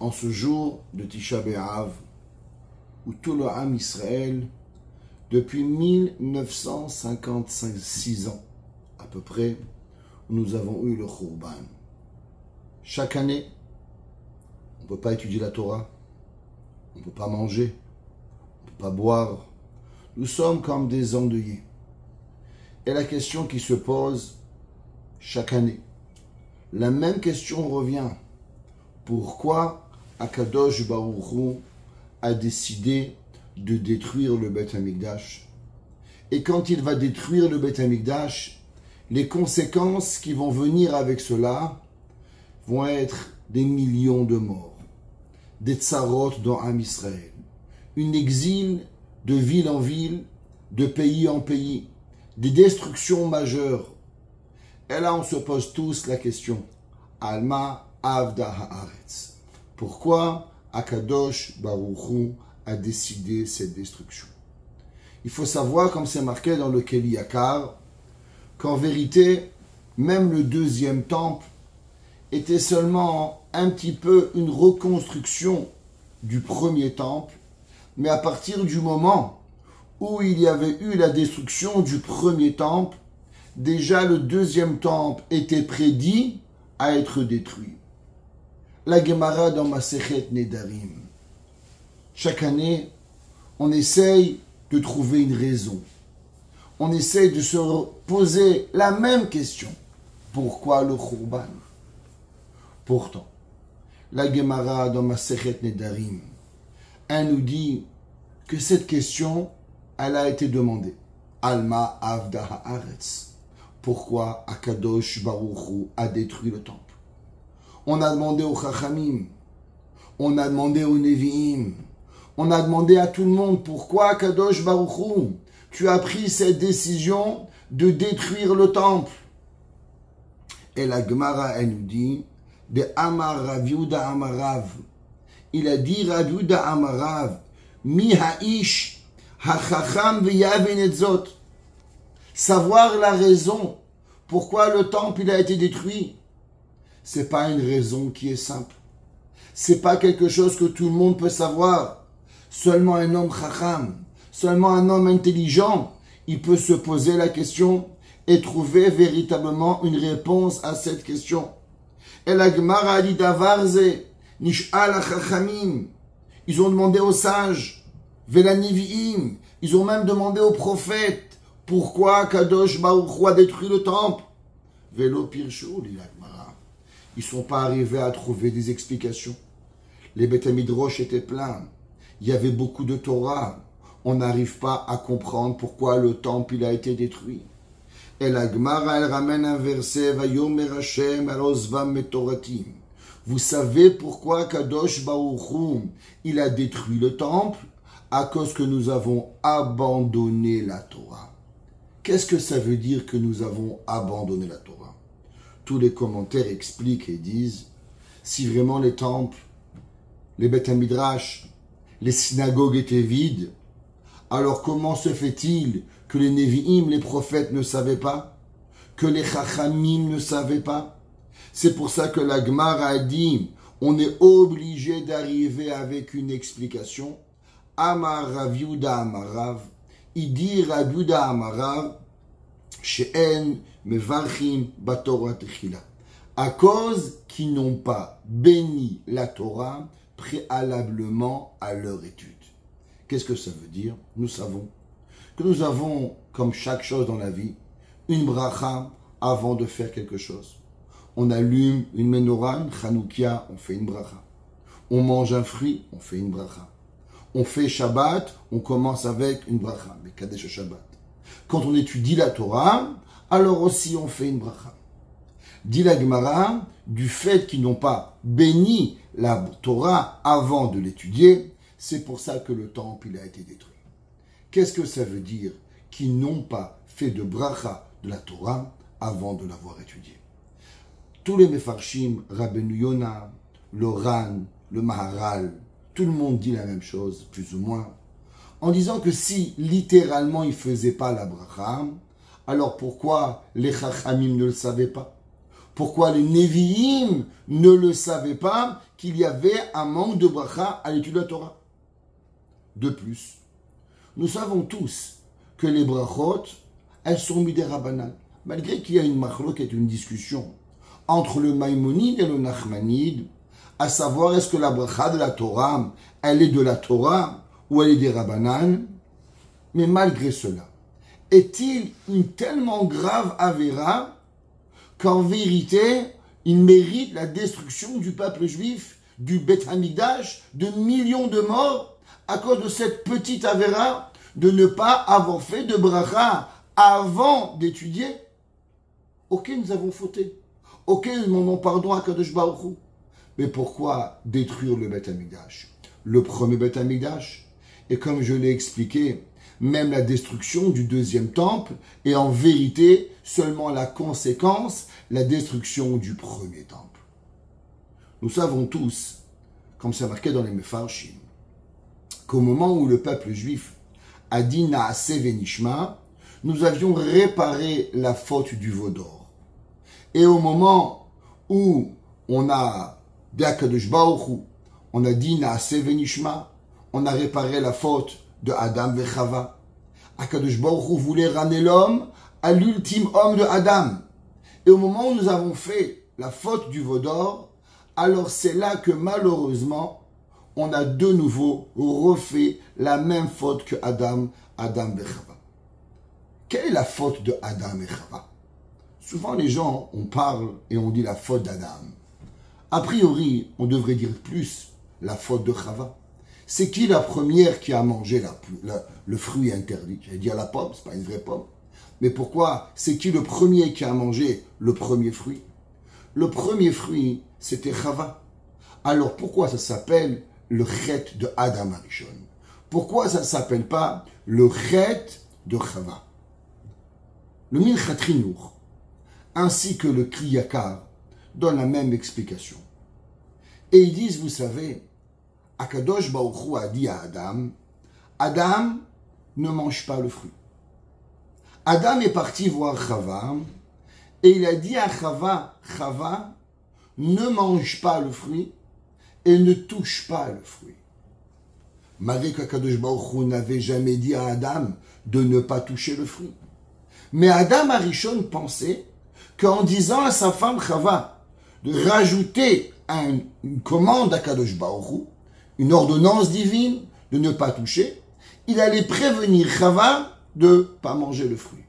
en ce jour de Tisha B'Av, où tout le Ham Israël, depuis 1956 ans à peu près, nous avons eu le Khurban. Chaque année, on ne peut pas étudier la Torah, on ne peut pas manger, on ne peut pas boire. Nous sommes comme des endeuillés. Et la question qui se pose chaque année, la même question revient. Pourquoi Akadosh Baruch Hu a décidé de détruire le Beth Amikdash? Et quand il va détruire le Beth Amikdash, les conséquences qui vont venir avec cela vont être des millions de morts, des tsarot dans Am Israël, une exil de ville en ville, de pays en pays, des destructions majeures. Et là, on se pose tous la question, Alma Avda Haaretz. Pourquoi Akadosh Baruch Hu a décidé cette destruction? Il faut savoir, comme c'est marqué dans le Keli Yakar, qu'en vérité, même le deuxième temple était seulement un petit peu une reconstruction du premier temple, mais à partir du moment où il y avait eu la destruction du premier temple, déjà le deuxième temple était prédit à être détruit. La Gemara dans Masechet Nedarim. Chaque année, on essaye de trouver une raison. On essaye de se poser la même question. Pourquoi le Khurban? Pourtant, la Gemara dans Masechet Nedarim, elle nous dit que cette question, elle a été demandée. Alma Avda Haaretz. Pourquoi Akadosh Baruch Hu a détruit le temple? On a demandé aux Chachamim, on a demandé aux Nevi'im, on a demandé à tout le monde pourquoi Akadosh Baruch Hu, tu as pris cette décision de détruire le temple. Et la Gemara, elle nous dit, de Amar Rav Yehuda Amarav, il a dit Rav Yehuda Amarav, Mi ha'ish hachacham v'yaven et zot. Savoir la raison pourquoi le temple il a été détruit, c'est pas une raison qui est simple. C'est pas quelque chose que tout le monde peut savoir. Seulement un homme chacham, seulement un homme intelligent, il peut se poser la question et trouver véritablement une réponse à cette question. Et la Gemara a dit davarze nish'al hachachamim. Ils ont demandé aux sages, velaniviim. Ils ont même demandé aux prophètes pourquoi Kadosh Baruch Hu a détruit le temple. Velo pirchou, dit la Gemara. Ils ne sont pas arrivés à trouver des explications. Les Beth Midrash étaient pleins. Il y avait beaucoup de Torah. On n'arrive pas à comprendre pourquoi le temple il a été détruit. Et la Gemara, elle ramène un verset, Vayomer Hashem alozvam metoratim. Vous savez pourquoi Kadosh Baruch Hu, il a détruit le temple? À cause que nous avons abandonné la Torah. Qu'est-ce que ça veut dire que nous avons abandonné la Torah? Tous les commentaires expliquent et disent, si vraiment les temples, les Beth Midrash, les synagogues étaient vides, alors comment se fait-il que les Nevi'im, les prophètes ne savaient pas? Que les Chachamim ne savaient pas? C'est pour ça que la Gemara a dit, on est obligé d'arriver avec une explication. Amar Rav Yehuda Amarav, il dit Rav Yehuda Amarav, she'en mevarchim batorah techila, à cause qu'ils n'ont pas béni la Torah préalablement à leur étude. Qu'est-ce que ça veut dire? Nous savons que nous avons, comme chaque chose dans la vie, une bracha avant de faire quelque chose. On allume une menorah, une chanoukia, on fait une bracha. On mange un fruit, on fait une bracha. On fait Shabbat, on commence avec une bracha, mais Kadesh Shabbat. Quand on étudie la Torah, alors aussi on fait une bracha. Dit la Gemara, du fait qu'ils n'ont pas béni la Torah avant de l'étudier, c'est pour ça que le temple il a été détruit. Qu'est-ce que ça veut dire qu'ils n'ont pas fait de bracha de la Torah avant de l'avoir étudiée? Tous les Mefarshim, Rabbeinu Yonah, le Ran, le Maharal, tout le monde dit la même chose, plus ou moins, en disant que si littéralement ils ne faisaient pas la bracha, alors pourquoi les Chachamim ne le savaient pas? Pourquoi les Nevi'im ne le savaient pas qu'il y avait un manque de bracha à l'étude de la Torah? De plus, nous savons tous que les brachot, elles sont midei Rabbanan. Malgré qu'il y a une machloket, une discussion entre le Maïmonide et le Nachmanide, à savoir est-ce que la bracha de la Torah, elle est de la Torah ou elle est des Rabbanan, mais malgré cela, est-il une tellement grave avéra qu'en vérité, il mérite la destruction du peuple juif, du Beth Hamikdash, de millions de morts, à cause de cette petite avéra de ne pas avoir fait de bracha avant d'étudier? Ok, nous avons fauté. Ok, nous demandons pardon à Kadosh Baruch Hu. Mais pourquoi détruire le Beth Hamikdash? Le premier Beth Hamikdash. Et comme je l'ai expliqué, même la destruction du deuxième temple est en vérité seulement la conséquence, la destruction du premier temple. Nous savons tous, comme c'est marqué dans les Mefarshim, qu'au moment où le peuple juif a dit Naaseh Venishma, nous avions réparé la faute du veau d'or. Et au moment où on a dit à Kadosh Baruch Hu, on a dit Naaseh Venishma, on a réparé la faute de Adam et Chava. Akadosh Baruch Hu voulait ramener l'homme à l'ultime homme de Adam. Et au moment où nous avons fait la faute du veau d'or, alors c'est là que malheureusement, on a de nouveau refait la même faute que Adam et Chava. Quelle est la faute de Adam et Chava? Souvent les gens, on parle et on dit la faute d'Adam. A priori, on devrait dire plus la faute de Chava. C'est qui la première qui a mangé le fruit interdit? J'allais dire la pomme, c'est pas une vraie pomme. Mais pourquoi? C'est qui le premier qui a mangé le premier fruit? Le premier fruit, c'était Chava. Alors pourquoi ça s'appelle le chet de Adam Arishon? Pourquoi ça ne s'appelle pas le chet de Chava? Le Minchat Chinuch, ainsi que le Kli Yakar, donnent la même explication. Et ils disent, vous savez, Akadosh Baruch Hu a dit à Adam, Adam ne mange pas le fruit. Adam est parti voir Chava, et il a dit à Chava, Chava, ne mange pas le fruit, et ne touche pas le fruit. Malgré qu'Akadosh Baruch Hu n'avait jamais dit à Adam de ne pas toucher le fruit. Mais Adam Arishon pensait qu'en disant à sa femme Chava de rajouter une commande à Kadosh Baruch Hu, une ordonnance divine de ne pas toucher, il allait prévenir Chava de ne pas manger le fruit.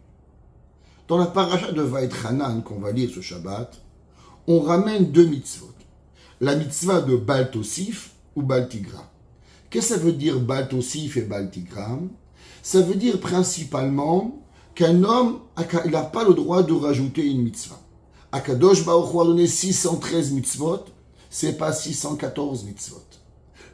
Dans la paracha de Vaït-Hanan qu'on va lire ce Shabbat, on ramène deux mitzvot. La mitzvah de Baal Tosif ou Baal Tigra. Qu'est-ce que ça veut dire Baal Tosif et Baal Tigra? Ça veut dire principalement qu'un homme n'a pas le droit de rajouter une mitzvah. Akadosh Baruch Hu a donné 613 mitzvot, c'est pas 614 mitzvot.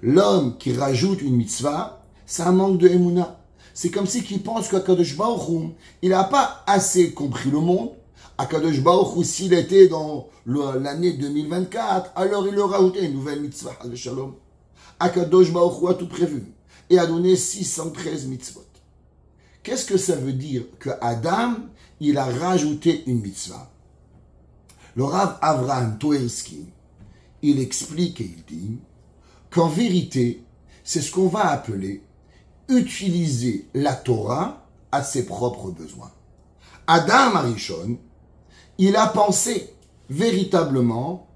L'homme qui rajoute une mitzvah, c'est un manque de émouna. C'est comme si qu'il pense qu'Akadosh Baruch Hu, il n'a pas assez compris le monde. Akadosh Baruch Hu, s'il était dans l'année 2024, alors il aurait rajouté une nouvelle mitzvah, Shalom. Akadosh Baruch Hu a tout prévu et a donné 613 mitzvot. Qu'est-ce que ça veut dire que Adam, il a rajouté une mitzvah? Le Rav Avraham Toersky, il explique et il dit qu'en vérité, c'est ce qu'on va appeler utiliser la Torah à ses propres besoins. Adam Arishon, il a pensé véritablement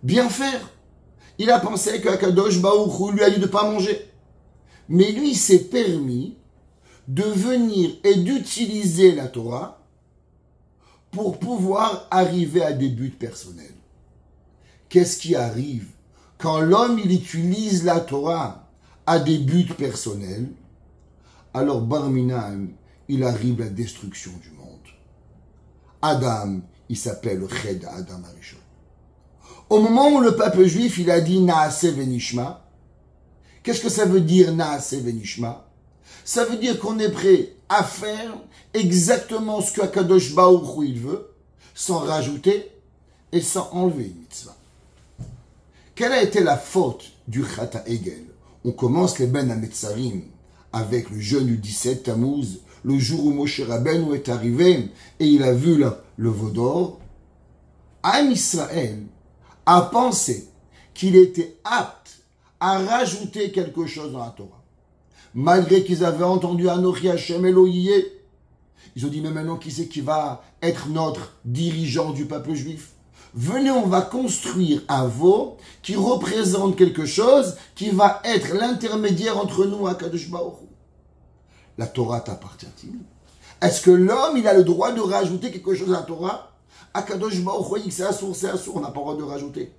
bien faire. Il a pensé qu'Akadosh Baruch Hu lui a dit de ne pas manger. Mais lui, il s'est permis de venir et d'utiliser la Torah pour pouvoir arriver à des buts personnels. Qu'est-ce qui arrive quand l'homme il utilise la Torah à des buts personnels? Alors Barminan, il arrive la destruction du monde. Adam, il s'appelle le Ched Adam Arishon. Au moment où le peuple juif il a dit Naaseh Venishma, qu'est-ce que ça veut dire Naaseh Venishma? Ça veut dire qu'on est prêt à faire exactement ce que Akadosh Baruch Hu il veut, sans rajouter et sans enlever une mitzvah. Quelle a été la faute du Chata Egel? On commence les Ben Hametzarim avec le jeûne du 17 Tammuz, le jour où Moshe Rabbeinu est arrivé et il a vu le veau d'or. Am Israël a pensé qu'il était apte à rajouter quelque chose dans la Torah. Malgré qu'ils avaient entendu Anochi Hashem Elohim, ils ont dit, mais maintenant, qui c'est qui va être notre dirigeant du peuple juif? Venez, on va construire un veau qui représente quelque chose qui va être l'intermédiaire entre nous et Kadosh Baruch Hu. La Torah t'appartient-il? Est-ce que l'homme, il a le droit de rajouter quelque chose à la Torah? Kadosh Baruch Hu dit que c'est assourd, on n'a pas le droit de rajouter.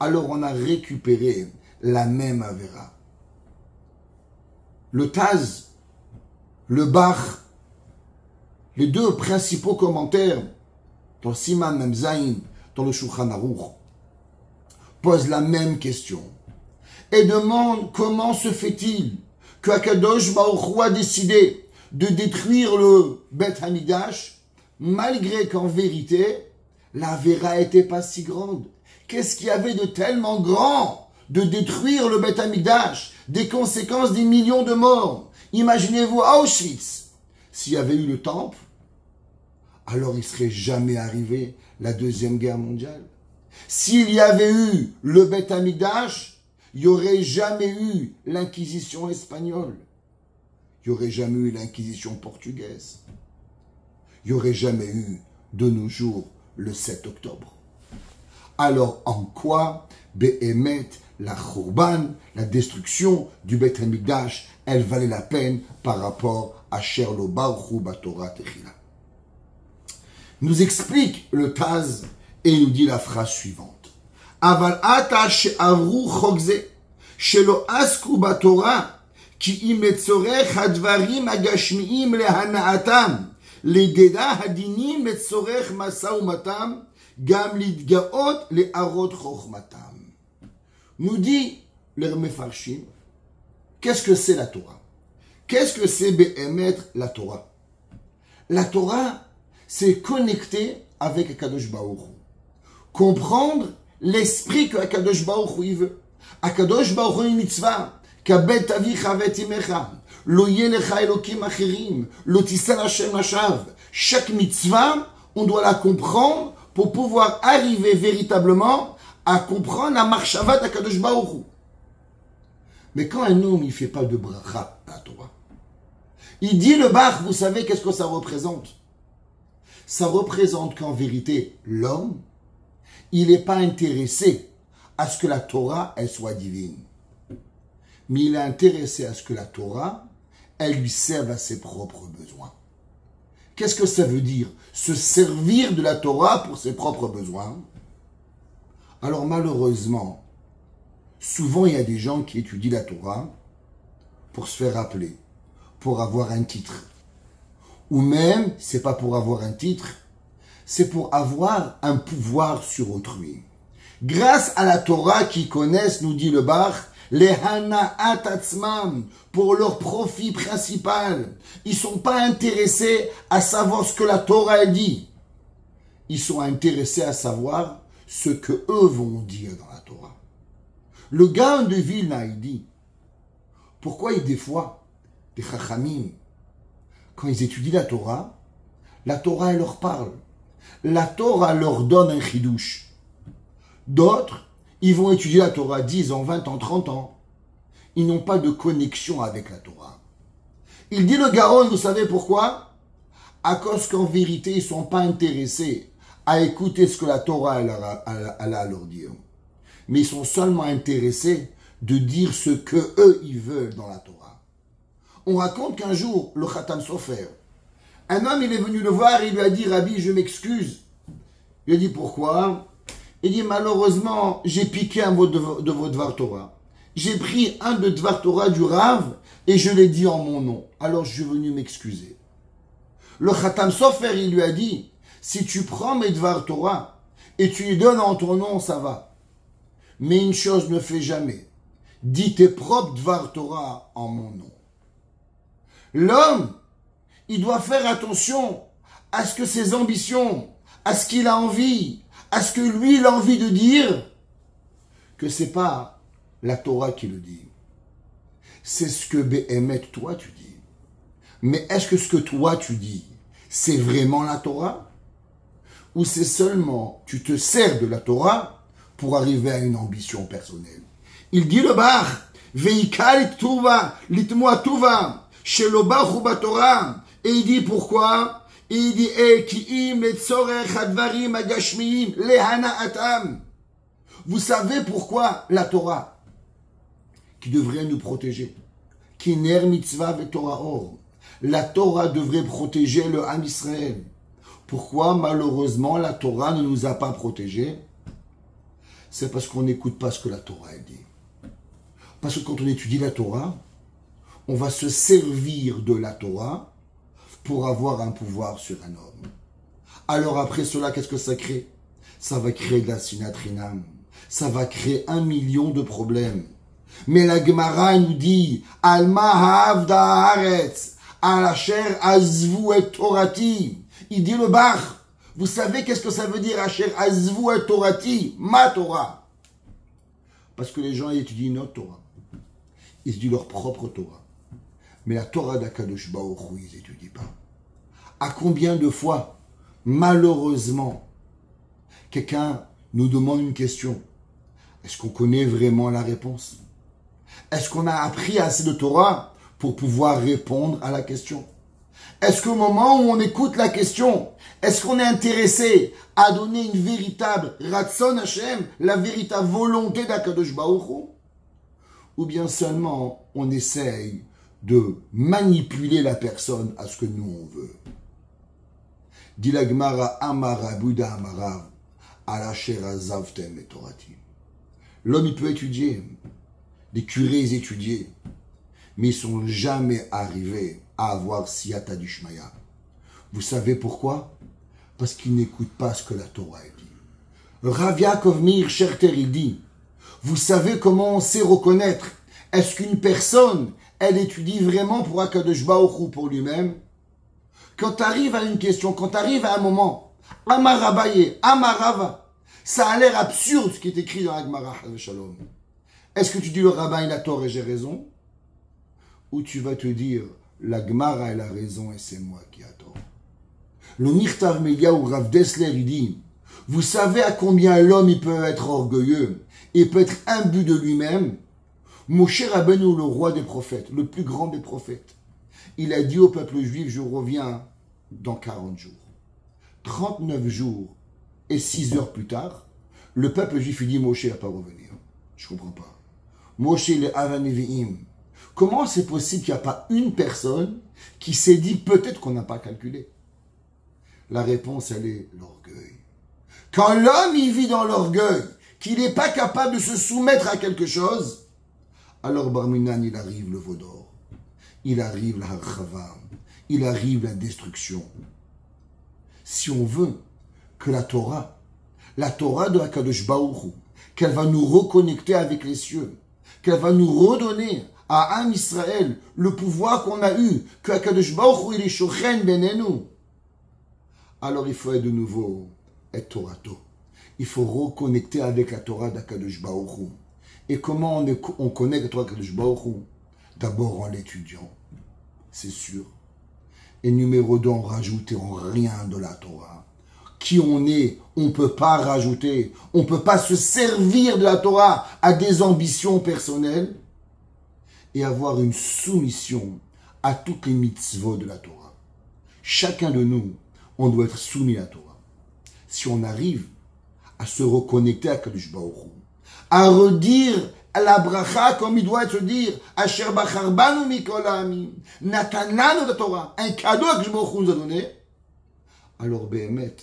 Alors on a récupéré la même Avera. Le Taz, le Bach, les deux principaux commentaires dans le Siman Mem Zayin, dans le Shulchan Aruch, posent la même question et demandent comment se fait-il que Akadosh Baruch Hu a décidé de détruire le Beth Hamikdash malgré qu'en vérité la Avera n'était pas si grande. Qu'est-ce qu'il y avait de tellement grand de détruire le Beth Hamikdash, des conséquences des millions de morts? Imaginez-vous à Auschwitz, s'il y avait eu le temple, alors il ne serait jamais arrivé la Deuxième Guerre mondiale. S'il y avait eu le Beth Hamikdash, il n'y aurait jamais eu l'Inquisition espagnole. Il n'y aurait jamais eu l'Inquisition portugaise. Il n'y aurait jamais eu, de nos jours, le 7 octobre. Alors, en quoi, Be'emet, la Khurban, la destruction du Beth Hamikdash, elle valait la peine par rapport à Sherlo Baruch Hu Batorah Techila? Nous explique le Taz et nous dit la phrase suivante. Aval ata she'avru chokze shelo asku batorah ki im letzorech hadvarim agashmiim lehanaatam לדדה הדינים לצורך משא ומתן, גם להתגאות להראות חוכמתם. Nous dit le Mefarshim, qu'est-ce que c'est la Torah? Qu'est-ce que c'est Be'emet la Torah? La Torah, c'est connecter avec Akadosh Baruch Hu. Comprendre l'esprit que Akadosh Baruch Hu veut. Akadosh Baruch Hu une mitzvah, kabet avicha vetimecha. Lo yelecha elokim acherim, lo tisel Hashem hashav. Chaque mitzvah, on doit la comprendre pour pouvoir arriver véritablement à comprendre la marchavat d'Akadosh Baruch Hu. Mais quand un homme, il ne fait pas de bracha à la Torah, il dit le Bach, vous savez qu'est-ce que ça représente? Ça représente qu'en vérité, l'homme, il n'est pas intéressé à ce que la Torah, elle soit divine. Mais il est intéressé à ce que la Torah, elle lui serve à ses propres besoins. Qu'est-ce que ça veut dire? Se servir de la Torah pour ses propres besoins. Alors malheureusement, souvent il y a des gens qui étudient la Torah pour se faire appeler, pour avoir un titre. Ou même, c'est pas pour avoir un titre, c'est pour avoir un pouvoir sur autrui. Grâce à la Torah qu'ils connaissent, nous dit le Bach, les hana'at atzmam, pour leur profit principal. Ils sont pas intéressés à savoir ce que la Torah elle dit. Ils sont intéressés à savoir ce que eux vont dire dans la Torah. Le Gaon de Vilna, il dit, pourquoi des fois, des chachamim, quand ils étudient la Torah, elle leur parle. La Torah leur donne un chidouche. D'autres, ils vont étudier la Torah 10 ans, 20 ans, 30 ans. Ils n'ont pas de connexion avec la Torah. Il dit le Gaon, vous savez pourquoi? À cause qu'en vérité, ils ne sont pas intéressés à écouter ce que la Torah elle a à leur dire. Mais ils sont seulement intéressés de dire ce que eux ils veulent dans la Torah. On raconte qu'un jour, le Khatam Sofer, un homme il est venu le voir et il lui a dit, Rabbi, je m'excuse. Il a dit, pourquoi? Il dit, malheureusement, j'ai piqué un mot de vos Dvar Torah. J'ai pris un de Dvar Torah du Rav et je l'ai dit en mon nom. Alors je suis venu m'excuser. Le Khatam Sofer, il lui a dit, si tu prends mes Dvar Torah et tu les donnes en ton nom, ça va. Mais une chose ne fais jamais. Dis tes propres Dvar Torah en mon nom. L'homme, il doit faire attention à ce que ses ambitions, à ce qu'il a envie, à ce que lui, il a envie de dire, que c'est pas la Torah qui le dit. C'est ce que Be'emet, toi, tu dis. Mais est-ce que ce que toi, tu dis, c'est vraiment la Torah? ou c'est seulement tu te sers de la Torah pour arriver à une ambition personnelle. Il dit le bar, veikal tuva, litmoa tuva, shelo bachu batorah, et il dit pourquoi? Et il dit kiim letzorech hadvarim agashmiim lehanaatam. Vous savez pourquoi la Torah, qui devrait nous protéger, qui ner mitzvah ve Torah or, la Torah devrait protéger le Ham Israël. Pourquoi malheureusement la Torah ne nous a pas protégés? C'est parce qu'on n'écoute pas ce que la Torah dit. Parce que quand on étudie la Torah, on va se servir de la Torah pour avoir un pouvoir sur un homme. Alors après cela, qu'est-ce que ça crée? Ça va créer de la sinatrinam. Ça va créer 1 million de problèmes. Mais la Gemara nous dit, Alma ha'avda haaretz, al-asher azvu et torati. Il dit le Bach, vous savez qu'est-ce que ça veut dire, asher azvu et torati, ma Torah? Parce que les gens étudient notre Torah. Ils étudient leur propre Torah. Mais la Torah d'Akadosh Baruch Hu, ils n'étudient pas. À combien de fois, malheureusement, quelqu'un nous demande une question. Est-ce qu'on connaît vraiment la réponse? Est-ce qu'on a appris assez de Torah pour pouvoir répondre à la question? Est-ce qu'au moment où on écoute la question, est-ce qu'on est intéressé à donner une véritable Ratzon Hashem, la véritable volonté d'Akadosh Baruch Hu? Ou bien seulement on essaye de manipuler la personne à ce que nous on veut? Dit la Gemara Amara Bouddha Amarav Alacher Azavtem et Torati. L'homme, il peut étudier. Les curés, ils étudient. Mais ils ne sont jamais arrivés à avoir Siyata Dishmaya. Vous savez pourquoi? Parce qu'ils n'écoutent pas ce que la Torah dit. Rav Yaakov Meir Scherter, il dit, vous savez comment on sait reconnaître? Est-ce qu'une personne, elle étudie vraiment pour Akadosh Baruch Hu, pour lui-même? Quand tu arrives à une question, quand tu arrives à un moment, Amarabaye, Amarava, ça a l'air absurde ce qui est écrit dans la Gemara Shalom. Est-ce que tu dis le rabbin il a tort et j'ai raison? Ou tu vas te dire la Gemara elle a raison et c'est moi qui ai tort? Le Mirtav Melia ou Rav Dessler il dit, vous savez à combien l'homme il peut être orgueilleux et peut être imbu de lui-même? Moshe Rabbeinu, le roi des prophètes, le plus grand des prophètes, il a dit au peuple juif, je reviens dans 40 jours. 39 jours et 6 heures plus tard, le peuple juif il dit, Moshe ne va pas revenir. Je ne comprends pas. Moshe il est Avanevi'im. Comment c'est possible qu'il n'y a pas une personne qui s'est dit, peut-être qu'on n'a pas calculé? La réponse, elle est l'orgueil. Quand l'homme il vit dans l'orgueil, qu'il n'est pas capable de se soumettre à quelque chose, alors Barminan, il arrive le veau d'or. Il arrive la harchava, il arrive la destruction. Si on veut que la Torah de Akadosh Baruch Hu, qu'elle va nous reconnecter avec les cieux, qu'elle va nous redonner à Am Israël le pouvoir qu'on a eu, que Akadosh Baruch Hu il est shochen benenu, alors il faut être de nouveau être Torato. Il faut reconnecter avec la Torah d'Akadosh Baruch Hu. Et comment on connecte la Torah d'Akadosh Baruch Hu? D'abord en l'étudiant, c'est sûr. Et numéro 2, en rajoutant rien de la Torah. Qui on est, on ne peut pas rajouter. On ne peut pas se servir de la Torah à des ambitions personnelles et avoir une soumission à toutes les mitzvot de la Torah. Chacun de nous, on doit être soumis à la Torah. Si on arrive à se reconnecter à Kadosh Baruch Hu, à redire la bracha comme il doit être dire, Asher bacharbanu mikol ha'amim, natananu la Torah, un cadeau que Kadosh Baruch Hu nous a donné, alors Béhémet,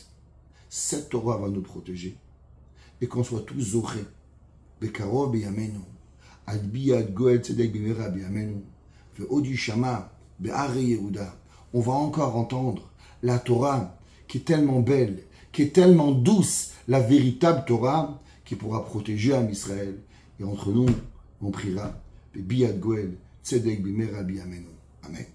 cette Torah va nous protéger et qu'on soit tous zorés. Bekarov beyamenu, ad biyad goel tzedek bimera beyamenu, ve'odi shama be'are Yehuda. On va encore entendre la Torah qui est tellement belle, qui est tellement douce, la véritable Torah qui pourra protéger Am Israël. Et entre nous, on priera, Biyad Goel, Tzedek Bimera Biyamenu. Amen.